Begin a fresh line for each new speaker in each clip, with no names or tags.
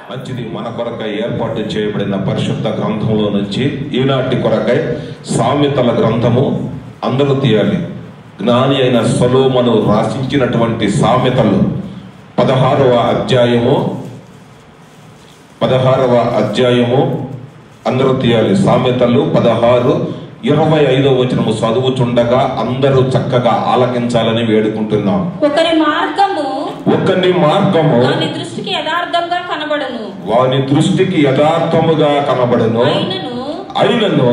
మంచిది. మన కొరకై ఏర్పాటు చేయబడిన పరిశుద్ధ గ్రంథంలో నుంచి ఈనాటి కొరకై సామెతల గ్రంథము అందరూ తీయాలి. జ్ఞాని అయిన సొలొమోను రాసించినటువంటి సామెతలు 16వ అధ్యాయము అందరూ తీయాలి. సామెతలు 16:25 వచనము చదువుచుండగా అందరూ చక్కగా ఆలకించాలని వేడుకుంటున్నాం. ఒకని మార్గము వాని దృష్టికి యథార్థముగా కనబడును, అయినను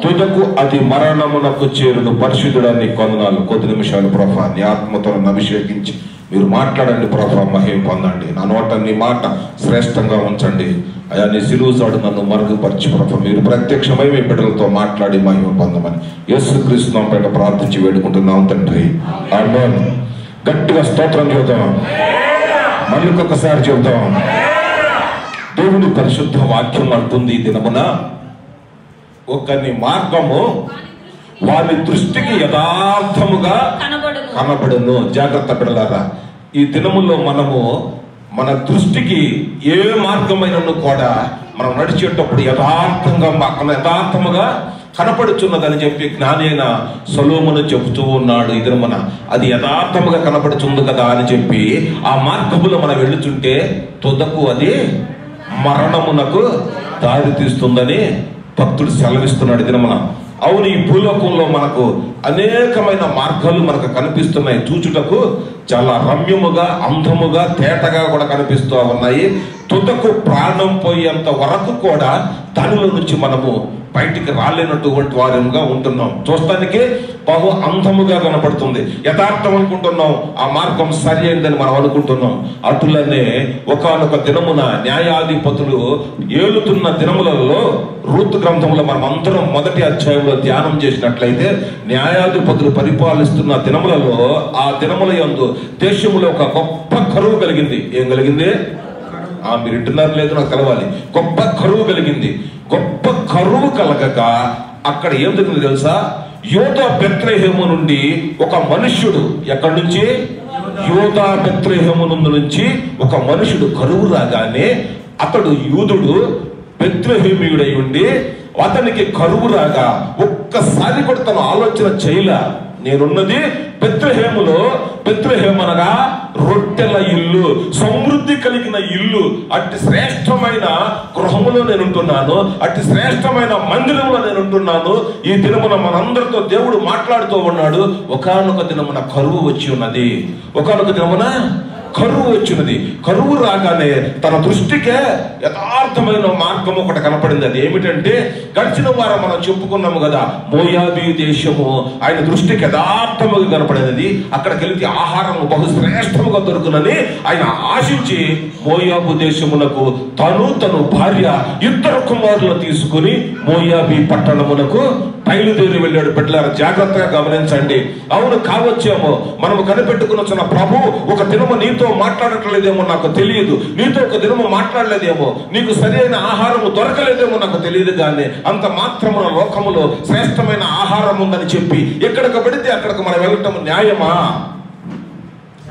తుదకు అది మరణమునకు చేరును. పరిశుద్ధుడాన్ని కొందనాలు. కొద్ది నిమిషాలు ప్రభా నీ ఆత్మతో అభిషేకించి మీరు మాట్లాడండి ప్రభా, మహిమ పొందండి. నా నోట నీ మాట శ్రేష్టంగా ఉంచండి అయా. నీ సిలువ చాటు నన్ను మరుగుపరిచి ప్రభా మీరు ప్రత్యక్షమై మీ బిడ్డలతో మాట్లాడి మహిమ పొందమని యేసుక్రీస్తు నామమున ప్రార్థించి వేడుకుంటున్నాం తండ్రి, ఆమేన్. గట్టిగా స్తోత్రం చెబుతాం, మళ్ళీ ఒక్కసారి చెబుతాం. దేవుని పరిశుద్ధ వాక్యం అంటుంది, ఈ దినమున ఒకని మార్గము వారి దృష్టికి యథార్థముగా కనబడును. జాగ్రత్త బిడ్డలారా, ఈ దినములో మనము మన దృష్టికి ఏ మార్గమైనను కూడా మనం నడిచేటప్పుడు యథార్థముగా కనపడుచున్నదని చెప్పి జ్ఞాని అయిన సొలొమోను చెబుతూ ఉన్నాడు. ఈ దినమున అది యథార్థముగా కనపడుచుంది కదా అని చెప్పి ఆ మార్గములో మనం వెళ్ళుచుంటే తుదకు అది మరణమునకు దారి తీస్తుందని భక్తుడు సెలవిస్తున్నాడు. దినమున అవును, ఈ భూలోకంలో మనకు అనేకమైన మార్గాలు మనకు కనిపిస్తున్నాయి. చూచుటకు చాలా రమ్యముగా, అందముగా, తేటగా కూడా కనిపిస్తూ ఉన్నాయి. తుదకు ప్రాణం పోయేంత వరకు కూడా దానిలో నుంచి మనము బయటికి రాలేనటువంటి వారంగా ఉంటున్నాం. చూస్తానికి బహు అందముగా కనపడుతుంది, యథార్థం అనుకుంటున్నాం, ఆ మార్గం సరి అయిందని మనం అనుకుంటున్నాం. అటులనే ఒకానొక దినమున న్యాయాధిపతులు ఏలుతున్న దినములలో రూతు గ్రంథంలో మనం అందరం 1వ అధ్యాయంలో ధ్యానం చేసినట్లయితే న్యాయాధిపతులు పరిపాలిస్తున్న దినములలో ఆ దినముల యందు దేశంలో ఒక గొప్ప కరువు కలిగింది. ఏం కలిగింది? మీరు ఇంటున్నారు లేదు నాకు తెలవాలి. గొప్ప కరువు కలిగింది. గొప్ప కరువు కలగగా అక్కడ ఏం జరిగింది తెలుసా? యోధా బెత్లెహేము నుండి ఒక మనుష్యుడు, ఎక్కడి నుంచి? యోధా బెత్లెహేము నుంచి ఒక మనుషుడు కరువు రాగానే అతడు యూదుడు, బెత్లెహేమీయుడై ఉండి అతనికి కరువు రాగా ఒక్కసారి కూడా తను ఆలోచన చేయలే. నేనున్నది బెత్లెహేములో. బెత్లెహేము అనగా రొట్టెల ఇల్లు, సమృద్ధి కలిగిన ఇల్లు. అట్టి శ్రేష్టమైన గృహములో నేను ఉంటున్నాను, అట్టి శ్రేష్టమైన మందిరంలో నేను ఉంటున్నాను. ఈ దినమున మనందరితో దేవుడు మాట్లాడుతూ ఉన్నాడు. ఒకానొక దినమున కరువు వచ్చి ఉన్నది. ఒకానొక దినమున కరువు వచ్చినది. కరువు రాగానే తన దృష్టికే యథార్థమైన మార్గం ఒకటి కనపడింది. అది ఏమిటంటే గడిచిన వారం మనం చెప్పుకున్నాము కదా, మోయాబీ దేశము ఆయన దృష్టికి యథార్థముగా కనపడినది. అక్కడికి వెళితే ఆహారము బహుశ్రేష్టముగా దొరుకునని ఆయన ఆశించి మోయాబు దేశమునకు తను భార్య 2 కుమారులను తీసుకుని మోయాబీ పట్టణమునకు బయలుదేరి వెళ్ళాడు. బిడ్డలారా జాగ్రత్తగా గమనించండి. అవును, కావచ్చేమో మనము కనిపెట్టుకున్న ప్రభు ఒక దినము నీతో మాట్లాడట్లేదేమో నాకు తెలియదు, నీతో ఒక దినము మాట్లాడలేదేమో, నీకు సరైన ఆహారము దొరకలేదేమో నాకు తెలియదు. కానీ అంత మాత్రమున లోకములో శ్రేష్టమైన ఆహారం ఉందని చెప్పి ఎక్కడికి పడితే అక్కడికి మనం వెళ్ళటం న్యాయమా?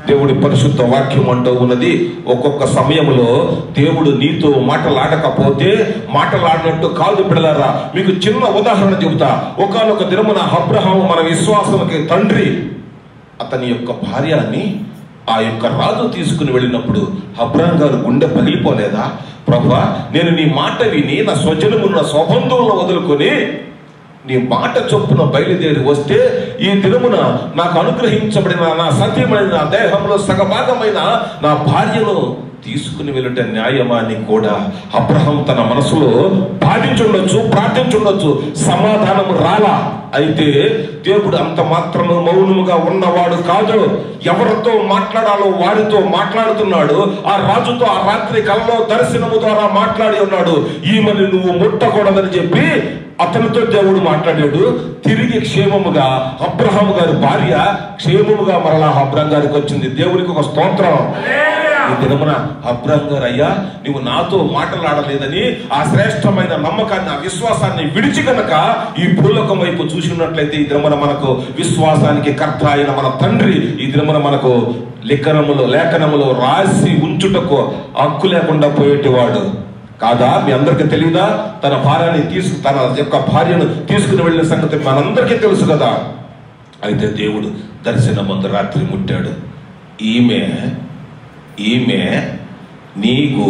దేవుడి పరిశుద్ధ వాక్యం అంటూ ఉన్నది, ఒక్కొక్క సమయంలో దేవుడు నీతో మాటలాడకపోతే మాటలాడినట్టు కాదు. బిడ్డలారా మీకు చిన్న ఉదాహరణ చెబుతా. ఒకానొక దినమున అబ్రహాము మన విశ్వాసానికి తండ్రి, అతని యొక్క భార్యని ఆ యొక్క రాజు తీసుకుని వెళ్ళినప్పుడు అబ్రహాం గారు గుండె పగిలిపోలేదా? ప్రభువా, నేను నీ మాట విని నా స్వజనమున్న స్వబంధువులను వదులుకొని నీ మాట చొప్పున బయలుదేరి వస్తే ఈ దినమున నాకు అనుగ్రహించబడిన నా సత్యమైన నా దేహంలో సగభాగమైన నా భార్యను తీసుకుని వెళ్ళట న్యాయమా అని కూడా అబ్రహాం తన మనసులో భావించుండొచ్చు, ప్రార్థించుండొచ్చు. సమాధానము రాలా. అయితే దేవుడు అంత మాత్రము మౌనముగా ఉన్నవాడు కాదు. ఎవరితో మాట్లాడాలో వారితో మాట్లాడుతున్నాడు. ఆ రాజుతో ఆ రాత్రి కలలో దర్శనము ద్వారా మాట్లాడి ఉన్నాడు. ఈమెను నువ్వు ముట్టకూడదని చెప్పి అతనితో దేవుడు మాట్లాడాడు. తిరిగి క్షేమముగా అబ్రహాము గారి భార్య క్షేమముగా మరలా అబ్రహాం గారికి వచ్చింది. దేవునికి ఒక స్తోత్రం. ఈ దినమున అబ్రహాం గారు, అయ్యా నువ్వు నాతో మాట్లాడలేదని ఆ శ్రేష్టమైన నమ్మకాన్ని, ఆ విశ్వాసాన్ని విడిచి గనక ఈ భూలోకం వైపు చూసినట్లయితే ఈ దినమున మనకు విశ్వాసానికి కర్త అయిన మన తండ్రి ఈ దినమున మనకు లేఖనములో రాసి ఉంచుటకు హక్కు లేకుండా పోయేటివాడు కాదా? మీ అందరికీ తెలియదా? తన యొక్క భార్యను తీసుకుని వెళ్ళిన సంగతి మనందరికీ తెలుసు కదా. అయితే దేవుడు దర్శనం ముందు రాత్రి ముట్టాడు. ఈమె నీకు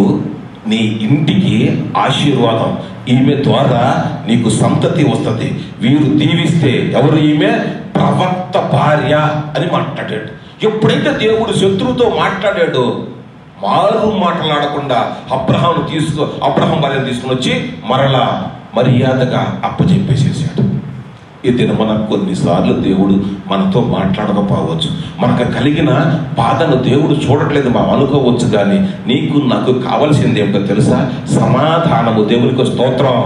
నీ ఇంటికి ఆశీర్వాదం, ఈమె ద్వారా నీకు సంతతి వస్తుంది, వీరు దీవిస్తే. ఎవరు ఈమె? ప్రవక్త భార్య అని మాట్లాడాడు. ఎప్పుడైతే దేవుడు శత్రువుతో మాట్లాడాడో మారు మాట్లాడకుండా అబ్రహాం భార్యను తీసుకుని వచ్చి మరలా మర్యాదగా అప్పచెప్పేసేసాడు. ఈ దినమున కొన్నిసార్లు దేవుడు మనతో మాట్లాడకపోవచ్చు. మనకు కలిగిన బాధను దేవుడు చూడట్లేదు మనం అనుకోవచ్చు, కానీ నీకు నాకు కావలసింది ఏమిటో తెలుసా? సమాధానము. దేవునికి స్తోత్రం.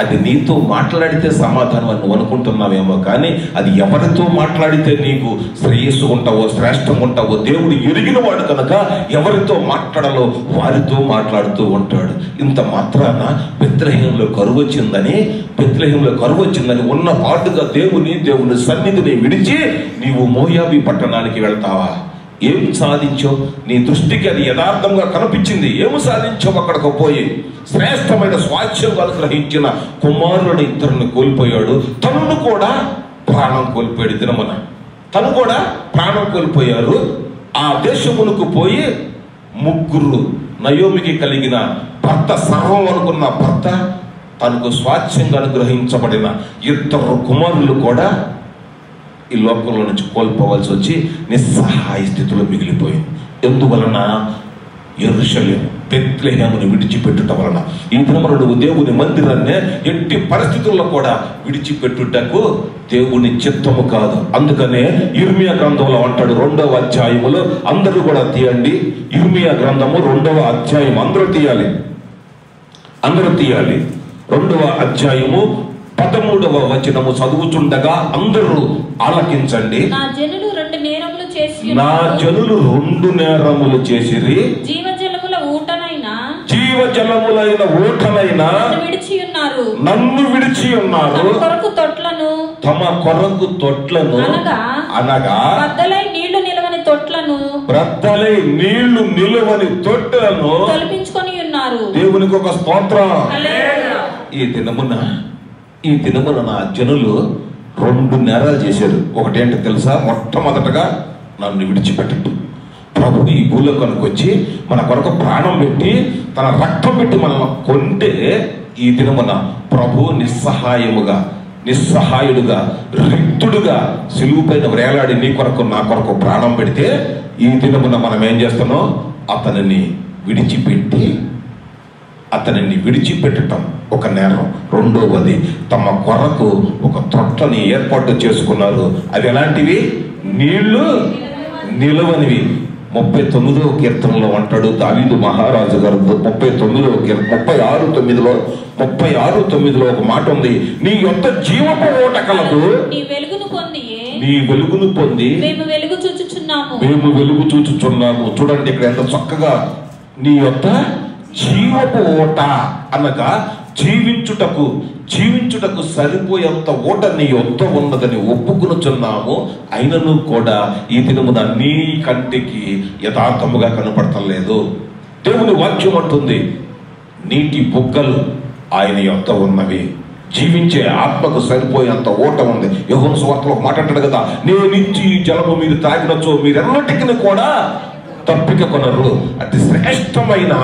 అది నీతో మాట్లాడితే సమాధానం అని నువ్వు అనుకుంటున్నావేమో, కానీ అది ఎవరితో మాట్లాడితే నీకు శ్రేయస్సు ఉంటావో శ్రేష్టం ఉంటావో దేవుడు ఎరిగిన వాడు కనుక ఎవరితో మాట్లాడాలో వారితో మాట్లాడుతూ ఉంటాడు. ఇంత మాత్రాన బెత్లెహేములో కరువు వచ్చిందని ఉన్న పాటుగా దేవుని సన్నిధిని విడిచి నీవు మోయాబీ పట్టణానికి వెళ్తావా? ఏం సాధించావు? నీ దృష్టికి అది యథార్థంగా కనిపించింది. ఏమి సాధించావు? అక్కడికి పోయి శ్రేష్టమైన స్వాస్థ్యం అనుగ్రహించిన కుమారుని ఇద్దరిని కోల్పోయాడు. తనను కూడా ప్రాణం కోల్పోయాడు. దినమున తను కూడా ప్రాణం కోల్పోయారు. ఆ దేశమునకు పోయి ముగ్గురు నయోమికి కలిగిన భర్త, సర్వం అనుకున్న భర్త, తనకు స్వాస్థ్యంగా అనుగ్రహించబడిన ఇద్దరు కుమారులు కూడా ఈ లోకంలో నుంచి కోల్పోవలసి వచ్చి నిస్సహాయ స్థితిలో మిగిలిపోయింది. ఎందువలన? యెరూషలేము బెత్లెహేమును విడిచిపెట్టుట వలన. ఈ దినమున నువ్వు దేవుని మందిరాన్ని ఎట్టి పరిస్థితుల్లో కూడా విడిచిపెట్టుటకు దేవుని చిత్తము కాదు. అందుకనే ఇర్మియా గ్రంథంలో అంటాడు 2వ అధ్యాయములో, అందరూ కూడా తీయండి. ఇర్మియా గ్రంథము 2వ అధ్యాయం అందరూ తీయాలి. 2వ అధ్యాయము 13వ వచనము చదువుచుండగా అందరూ ఆలకించండి.
నా జనులు 2
నేరములు చేసిరి. జీవజలములైన ఊటనైనా నన్ను విడిచి ఉన్నారు. తమ కొరకు తొట్లను అనగా బ్రద్దలై నీళ్లు నిలవని తొట్లను
తొలపించుకొని ఉన్నారు.
దేవునికి ఒక స్తోత్రం. ఈ దినమున నా జనులు 2 నేరాలు చేశారు. ఒకటేంటో తెలుసా? మొట్టమొదటగా నన్ను విడిచిపెట్టట్టు. ప్రభు ఈ భూలోకానికి వచ్చి మన కొరకు ప్రాణం పెట్టి తన రక్తం పెట్టి మనల్ని కొంటే, ఈ దినమున ప్రభు నిస్సహాయుడుగా రిక్తుడుగా సిలువు పైన వేలాడి నీ కొరకు నా కొరకు ప్రాణం పెడితే, ఈ దినమున మనం ఏం చేస్తున్నాం? అతనిని విడిచిపెట్టడం ఒక నేరం. రెండవది, తమ కొరకు ఒక తొట్టని ఏర్పాటు చేసుకున్నారు. అవి ఎలాంటివి? నీళ్లు నిలవనివి. 39వ కీర్తనలో అంటాడు దావీదు మహారాజు గారు, 36:9లో ఒక మాట ఉంది. నీ యొక్క జీవపు ఓట కలదు, నీ వెలుగును పొంది మేము వెలుగు చూచుచున్నాము. చూడండి ఇక్కడ ఎంత చక్కగా నీ యొక్క జీవపు ఓట అనగా జీవించుటకు సరిపోయేంత ఓట నీ యొద్ద ఉన్నదని ఒప్పుకొనుచున్నాము. అయినను కూడా ఈ దినమున నీ కంటికి యథార్థముగా కనపడతలేదు. దేవుని వాక్యం అంటుంది, నీటి బుగ్గలు ఆయన యొద్ద ఉన్నవి, జీవించే ఆత్మకు సరిపోయేంత ఓట ఉంది. యోహాను సువార్తలో మాట్లాడాడు కదా, నేనిచ్చి జలము మీరు తాగినచో మీరెన్నటికీ కూడా తప్పిక కొనరు. అతి శ్రేష్టమైన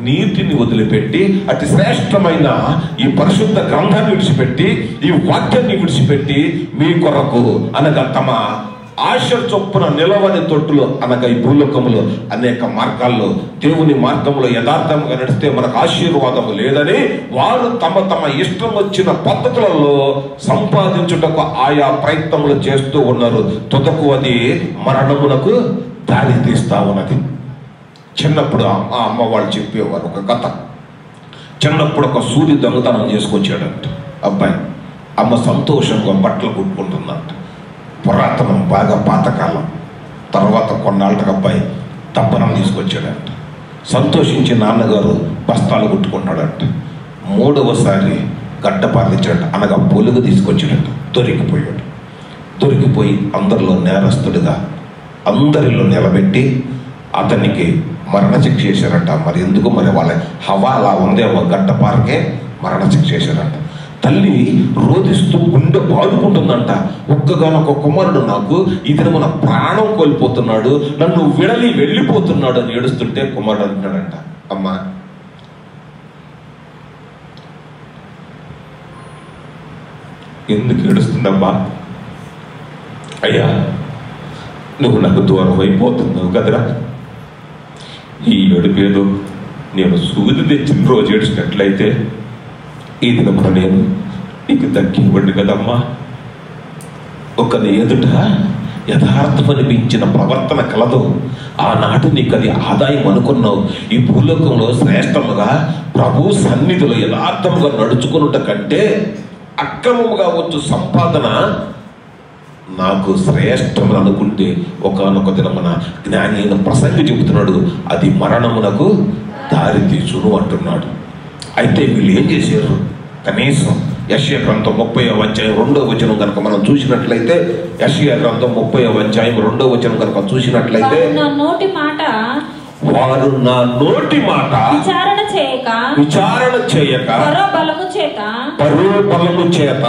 నీటిని వదిలిపెట్టి, అతి శ్రేష్టమైన ఈ పరిశుద్ధ గ్రంథాన్ని విడిచిపెట్టి, ఈ వాక్యాన్ని విడిచిపెట్టి మీ కొరకు అనగా తమ ఆశ చొప్పున నిలవని తొట్టులు అనగా ఈ భూలోకములో అనేక మార్గాల్లో దేవుని మార్గంలో యథార్థంగా నడిస్తే మనకు ఆశీర్వాదము లేదని వారు తమ ఇష్టం వచ్చిన పద్ధతులలో సంపాదించుటకు ఆయా ప్రయత్నములు చేస్తూ ఉన్నారు. తుదకు అది మరణమునకు దారి తీస్తా ఉన్నది. చిన్నప్పుడు ఆ అమ్మ వాళ్ళు చెప్పేవారు ఒక కథ. చిన్నప్పుడు ఒక సూది దొంగతనం చేసుకొచ్చాడంట అబ్బాయి. అమ్మ సంతోషంగా బట్టలు కుట్టుకుంటుందంట. పురాతనం, బాగా పాతకాలం. తర్వాత కొన్నాళ్ళకి అబ్బాయి తప్పనం తీసుకొచ్చాడంట. సంతోషించి నాన్నగారు బస్తాలు కుట్టుకున్నాడంట. 3వసారి గడ్డ పాలించాడంట, అనగా పొలుగు తీసుకొచ్చాడంట. దొరికిపోయి అందరిలో నేరస్తుడిగా అందరిలో నిలబెట్టి అతనికి మరణశిక్ష చేశారంట. మరి ఎందుకు మరి వాళ్ళ హవా అలా ఉందేమో, గడ్డపారకే మరణశిక్ష చేశారంట. తల్లి రోధిస్తూ గుండె బాదుకుంటుందంట. ఒక్కగానొక్క కుమారుడు నాకు ఇతను మన ప్రాణం కోల్పోతున్నాడు, నన్ను విడలి వెళ్ళిపోతున్నాడు అని ఏడుస్తుంటే కుమారుడు అంటున్నాడంట, అమ్మా ఎందుకు ఏడుస్తుందమ్మా? అయ్యా నువ్వు నాకు దూరం అయిపోతున్నావు కదరా, ఈ ఏడుపేదో నేను సూది తెచ్చిన రోజు ఏడ్చినట్లయితే ఈ దినమున నేను నీకు దక్కివ్వండి కదమ్మా. ఒకని ఎదుట యథార్థమనిపించిన ప్రవర్తన కలదు, ఆనాడు నీకు అది ఆదాయం అనుకున్నావు. ఈ భూలోకంలో శ్రేష్టముగా ప్రభు సన్నిధిలో యథార్థముగా నడుచుకున్నట కంటే అక్రమముగా వచ్చు సంపాదన నాకు శ్రేష్టం అనుకుంటే ఒకానొక దినమున జ్ఞాని అయిన ప్రసంగి చెబుతున్నాడు, అది మరణమునకు దారి తీర్చును అంటున్నాడు. అయితే వీళ్ళు ఏం చేశారు? కనీసం యెషయా గ్రంథం 30వ అధ్యాయం 2వ వచనం కనుక మనం చూసినట్లయితే, యెషయా గ్రంథం 30వ అధ్యాయం 2వ వచనం కనుక చూసినట్లయితే, వారు నా నోటి మాట విచారణ చేయక పరో బలము చేత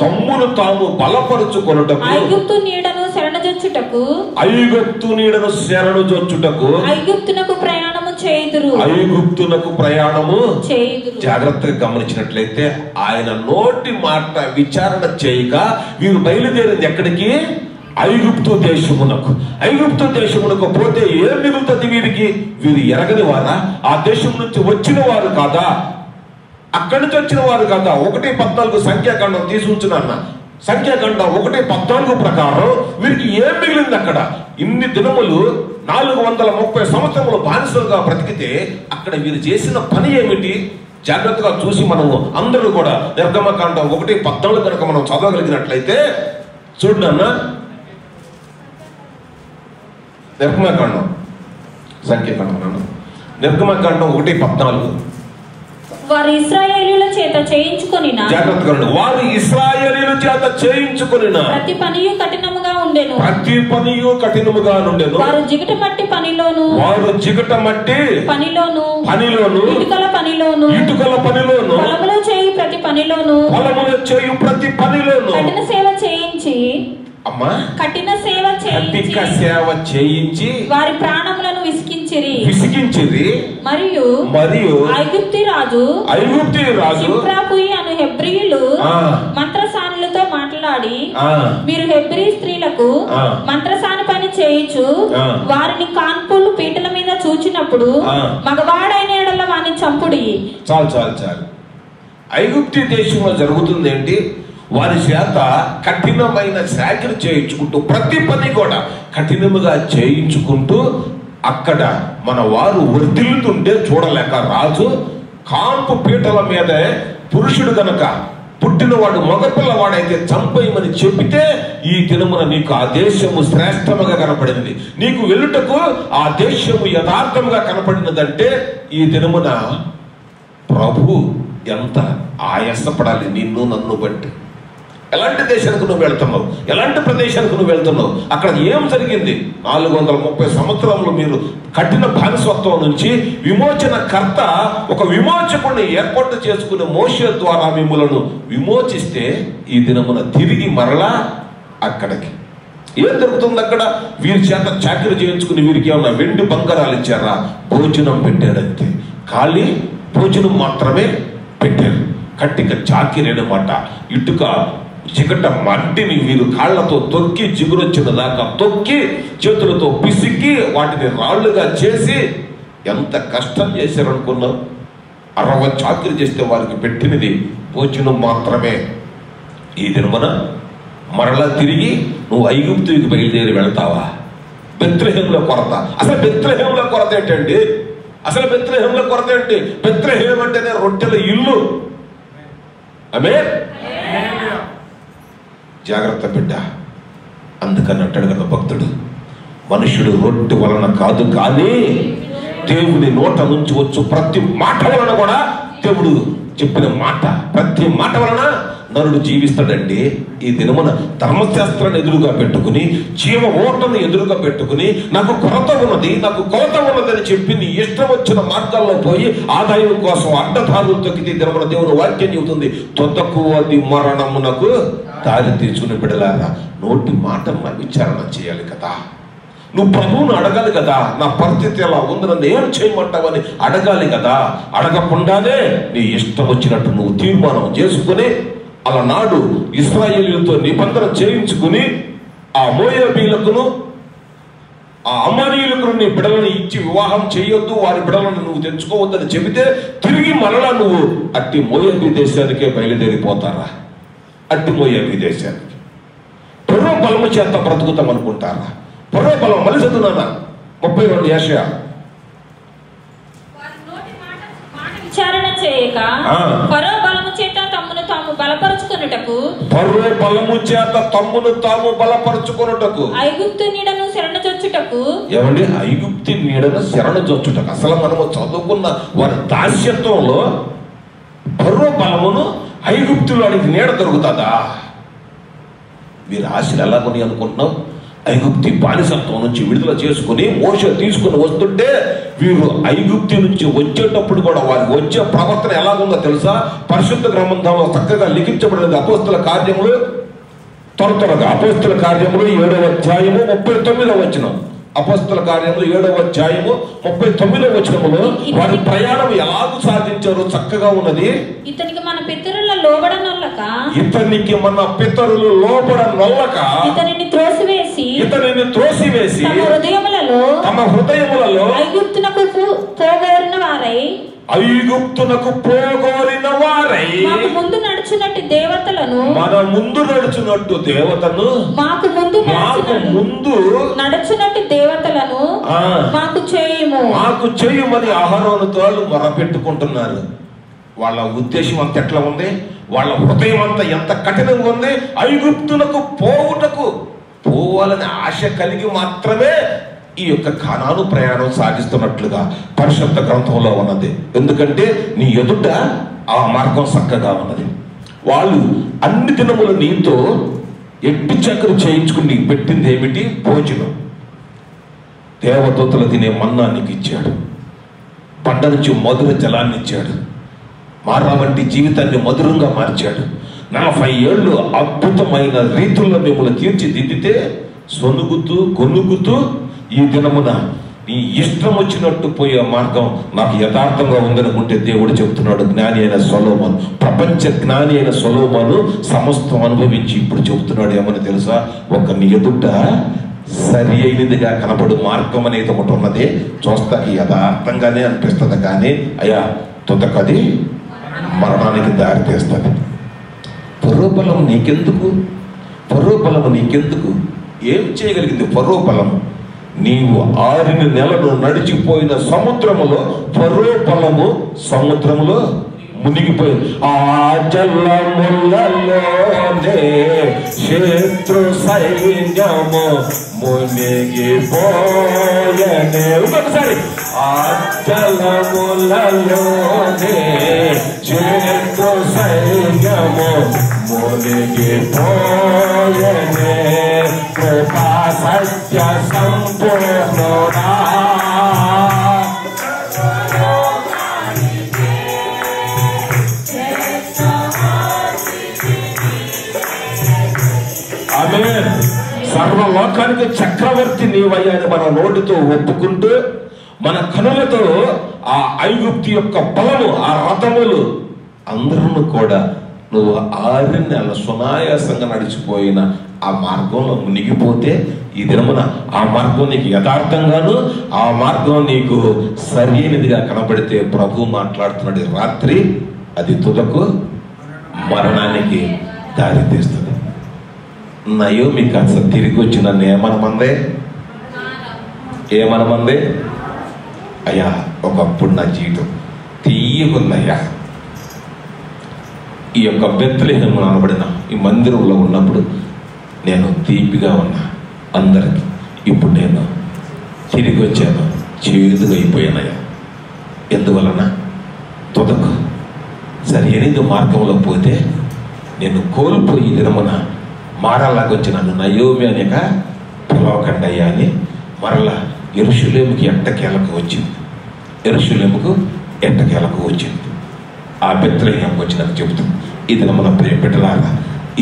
తమ్మును తాము బలపరుచుకొనుటకు ఐగుప్తు నీడను శరణుజొచ్చుటకు ఐగుప్తునకు ప్రయాణము చేయుదురు. జాగ్రత్తగా గమనించినట్లయితే ఆయన నోటి మాట విచారణ చేయక వీరు బయలుదేరింది ఎక్కడికి? ఐగుప్తు దేశమునకు పోతే ఏం మిగులుతుంది వీరికి? వీరు ఎరగని వారా? ఆ దేశం నుంచి వచ్చిన వారు కాదా? అక్కడి నుంచి వచ్చిన వారు కాదా? 1:14 సంఖ్యాకాండం తీసుకుంటున్నా. సంఖ్యాకాండం 1:14 ప్రకారం వీరికి ఏం మిగిలింది అక్కడ? ఇన్ని దినములు 430 సంవత్సరములు బానిసలుగా బ్రతికితే అక్కడ వీరు చేసిన పని ఏమిటి? జాగ్రత్తగా చూసి మనము అందరూ కూడా నిర్గమకాండం 1:14 కనుక మనం చదవగలిగినట్లయితే చూడండి అన్న, నిర్గమకాండం సంఖ్యాకాండం నిర్గమకాండం 1:14
వారు ఇశ్రాయేలీయుల చేత చేయించుకొనిన ప్రతి పనియు కఠినముగా ఉండెను. వారు జిగట మట్టి పనిలోను ఇటుకల పనిలోను పొలములో చేయు ప్రతి పనిలోను కఠిన సేవ చేయించి వారి ప్రాణములను విసిగించిరి. మరియు ఐగుప్తు రాజు షిప్రాకుయి అను హెబ్రీయులు మంత్రసానులతో మాట్లాడి, మీరు హెబ్రీ స్త్రీలకు మంత్రసాని పని చేయించు వారిని కాన్పులు పీటల మీద చూచినప్పుడు మగవాడైన ఎడల వారిని చంపుడి.
చాలు. ఐగుప్తు దేశంలో జరుగుతుంది ఏంటి? వారి చేత కఠినమైన చాకిరీ చేయించుకుంటూ ప్రతి పని కూడా కఠినముగా చేయించుకుంటూ అక్కడ మన వారు వర్ధిల్లుతుంటే చూడలేక రాజు కాంపు పీటల మీద పురుషుడు గనక పుట్టినవాడు మగపిల్లవాడైతే చంపేయమని చెబితే ఈ దినమున నీకు ఆ దేశము శ్రేష్టముగా కనపడింది, నీకు వెళ్ళుటకు ఆ దేశము యథార్థముగా కనపడినదంటే ఈ దినమున ప్రభు ఎంత ఆయాసపడాలి నిన్ను నన్ను బట్టి. ఎలాంటి దేశానికి నువ్వు వెళ్తున్నావు? ఎలాంటి ప్రదేశానికి నువ్వు వెళ్తున్నావు? అక్కడ ఏం జరిగింది? 430 సంవత్సరంలో మీరు కఠిన బానిసత్వం నుంచి విమోచనకర్త ఒక విమోచకుడిని ఏర్పాటు చేసుకునే మోషే ద్వారా మిమ్మలను విమోచిస్తే ఈ దినమున తిరిగి మరలా అక్కడికి ఏం జరుగుతుంది? అక్కడ వీరి చేత చాకరీ చేయించుకుని వీరికి ఏమన్నా వెండి బంగారాలు ఇచ్చారా? భోజనం పెట్టారంతే, ఖాళీ భోజనం మాత్రమే పెట్టారు. కట్టిక చాకిరీ అన్నమాట. ఇటుక చికట మట్టిని వీరు కాళ్లతో తొక్కి జిగురొచ్చిన దాకా తొక్కి చేతులతో పిసికి వాటిని రాళ్లుగా చేసి ఎంత కష్టం చేశారనుకున్నావు? 60 చాకిరీ చేస్తే వారికి పెట్టినది భోజనం మాత్రమే. ఈ దినమున మరలా తిరిగి నువ్వు ఐగుప్తుకి బయలుదేరి వెళ్తావా? బెత్లెహేములో కొరత. అసలు బెత్లెహేములో కొరత ఏంటండి? బెత్లెహేం అంటేనే రొట్టెల ఇల్లు. ఆమేన్. జాగ్రత్త బిడ్డ. అందుకని అంటాడు కదా భక్తుడు, మనుషుడు రొట్టె వలన కాదు కానీ దేవుని నోట నుంచి వచ్చు ప్రతి మాట వలన కూడా, దేవుడు చెప్పిన మాట ప్రతి మాట వలన నరుడు జీవిస్తాడంటే ఈ దినమున ధర్మశాస్త్రాన్ని ఎదురుగా పెట్టుకుని, జీవ ఓటను ఎదురుగా పెట్టుకుని, నాకు కొరత ఉన్నది, నాకు కొరత ఉన్నదని చెప్పి నీ ఇష్టం వచ్చిన మార్గాల్లో పోయి ఆదాయం కోసం అడ్డదారులు తొక్కితే దినమున దేవుని వాక్యం చెబుతుంది, తొదకు అది మరణమునకు దారి తీసుకుని బిడలారా. నోటి మాట విచారణ చేయాలి కదా. నువ్వు ప్రభువును అడగాలి కదా, నా పరిస్థితి ఎలా ఉంది, నన్ను ఏం చేయమంటావని అడగాలి కదా. అడగకుండానే నీ ఇష్టం వచ్చినట్టు నువ్వు తీర్మానం చేసుకుని అలనాడు ఇశ్రాయేలీయులతో నిబంధన చేయించుకుని ఆ మోయాబీలకును ఆ అమ్మనీయులకు నీ బిడలను ఇచ్చి వివాహం చేయొద్దు, వారి బిడలను నువ్వు తెచ్చుకోవద్దని చెబితే తిరిగి మరలా నువ్వు అట్టి మోయాబీ దేశానికే బయలుదేరిపోతారా? అట్టి మోయాబీ దేశానికి పూర్వ బలము చేత బ్రతుకుతాం అనుకుంటారా? పూర్వ బలం మళ్ళీ చదువునా 32 యెషయా.
విచారణ చేయక ఫరో బలము చేత తమ్మును తాము బలపరుచుకొనుటకు,
ఫరో బలము చేత తమ్మును తాము బలపరుచుకొనుటకు,
ఐగుప్తు నీడను శరణుజొచ్చుటకు.
ఏమండి? ఐగుప్తు నీడను శరణుజొచ్చుటకు. అసలు మనము చదువుకున్న వారి దాస్యత్వంలో ఫరో బలమును ఐగుప్తులోనికి నీడ దొరుకుతుందా? మీరు ఆశలు ఎలాగొని అనుకుంటున్నాం? ఐగుప్తి బానిసత్వం నుంచి విడుదల చేసుకుని మోషే తీసుకుని వస్తుంటే వీరు ఐగుప్తి నుంచి వచ్చేటప్పుడు కూడా వారికి వచ్చే ప్రవర్తన ఎలాగుందో తెలుసా? పరిశుద్ధ గ్రంథంలో చక్కగా లిఖించబడినది. అపోస్తల కార్యములు త్వరగా అపోస్తల కార్యములు 7వ అధ్యాయము 39వ వచనం. అపోస్తల కార్యములు 7వ అధ్యాయము 39వ వచనములో వారి ప్రయాణం ఎలాగూ సాధించారో చక్కగా ఉన్నది.
ఇతనికి మన పితరుల లోబడనొల్లక,
ఇతనికి మన పితరులు లోబడనొల్లక,
ఇతనిని త్రోసివేసి తమ హృదయములలో ఐగుప్తునకు పోగోరిన వారై మాకు ముందు నడుచున్నట్టు దేవతలను మాకు ముందు నడుచున్నట్టు దేవతలను మాకు చేయమని అహరోనుతో మొరపెట్టుకుంటున్నారు. వాళ్ళ ఉద్దేశం అంత ఎట్లా ఉంది? వాళ్ళ హృదయం అంతా ఎంత కఠినంగా ఉంది? ఐగుప్తునకు పోవాలని ఆశ కలిగి మాత్రమే ఈ యొక్క కానాను ప్రయాణం సాగిస్తున్నట్లుగా పరిశుద్ధ గ్రంథంలో ఉన్నది. ఎందుకంటే నీ ఎదుట ఆ మార్గం చక్కగా ఉన్నది. వాళ్ళు అన్ని దినములు నీతో ఎట్టి చక్కెర చేయించుకుని పెట్టింది ఏమిటి? భోజనం. దేవదూతలు తినే మన్నా నీకు ఇచ్చాడు. పంట నుంచి మధుర జలాన్ని ఇచ్చాడు. మారా వంటి జీవితాన్ని మధురంగా మార్చాడు. 40 ఏళ్ళు అద్భుతమైన రీతుల్లో మిమ్మల్ని తీర్చిదిద్దితే సొనుగుతూ కొనుగుతూ ఈ దినమున నీ ఇష్టం వచ్చినట్టు పోయే మార్గం నాకు యథార్థంగా ఉందనుకుంటే దేవుడు చెబుతున్నాడు. జ్ఞాని అయిన సొలొమోను, ప్రపంచ జ్ఞాని అయిన సొలొమోను సమస్తం అనుభవించి ఇప్పుడు చెబుతున్నాడు ఏమని తెలుసా? నీ ఎదుట సరి అయినదిగా కనబడు మార్గం అనేది ఒకటి ఉన్నది. చూస్తాకి యథార్థంగానే అనిపిస్తుంది, కానీ అయ్యా తుదకది మరణానికి దారి తీస్తుంది. పూర్వబలం నీకెందుకు? ఏం చేయగలిగింది పూర్వబలం? నీవు 6 నెలలు నడిచిపోయిన సముద్రములో పూర్వబలము సముద్రములో మునిగిపోయింది. ఆ జలములలోనే శత్రు సైన్యము మునిగిపోయనే. ఇంకొకసారి, ఆ జలములలోనే శత్రు సైన్యము మునిగిపోయనే. కృపా సత్య సంపూర్ణుడా సర్వలోకానికి చక్రవర్తి నీవయ్యాని మన నోటితో ఒప్పుకుంటూ మన కనులతో ఆ ఐగుప్తు యొక్క బలము, ఆ రథములు అందరూ కూడా నువ్వు 6 నెలల సునాయాసంగా నడిచిపోయిన ఆ మార్గంలో మునిగిపోతే ఈ దినమున ఆ మార్గం నీకు యథార్థంగాను, ఆ మార్గం నీకు సరైనదిగా కనబడితే ప్రభు మాట్లాడుతున్నాడు. రాత్రి అది తుదకు మరణానికి దారి తీస్తుంది. నయోమి కాస్త తిరిగి వచ్చి నన్ను ఏమనమందే? అయ్యా ఒకప్పుడు నా జీవితం తీయకుందయ్యా. ఈ యొక్క బెత్లెహేము అనబడిన ఈ మందిరంలో ఉన్నప్పుడు నేను తీపిగా ఉన్నా అందరికి. ఇప్పుడు నేను తిరిగి వచ్చాను, చేదుగా అయిపోయానయ్యా. ఎందువలన? తుదకు సరైనది మార్గంలో పోతే నేను కోల్పోయి ఈ దినమున మారాలాగొచ్చి నన్ను నయోమి అనేక పిలవకండి అయ్యా అని మరలా యెరూషలేముకి ఎట్టకేలకు వచ్చింది. యెరూషలేముకు ఎట్టకేలకు వచ్చింది. ఆ బెత్లెహేముకు వచ్చినట్టు చెబుతుంది. ఈ దినమున ప్రియబిడ్డలారా,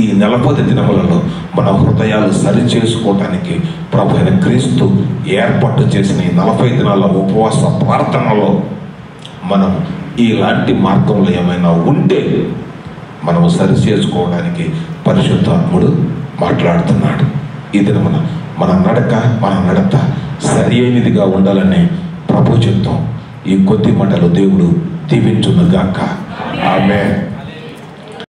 ఈ 40 దినములలో మన హృదయాలు సరి చేసుకోవటానికి ప్రభు అయిన క్రీస్తు ఏర్పాటు చేసిన ఈ 40 దినాల ఉపవాస ప్రార్థనలో మనం ఇలాంటి మార్గంలో ఏమైనా ఉంటే మనము సరి చేసుకోవడానికి పరిశుద్ధాత్ముడు మాట్లాడుతున్నాడు. ఈ దినమున మన నడత సరి అయినదిగా ఉండాలని ప్రభు చిత్తం. ఈ కొద్ది మాటలు దేవుడు దీవించునుగాక. ఆమేన్.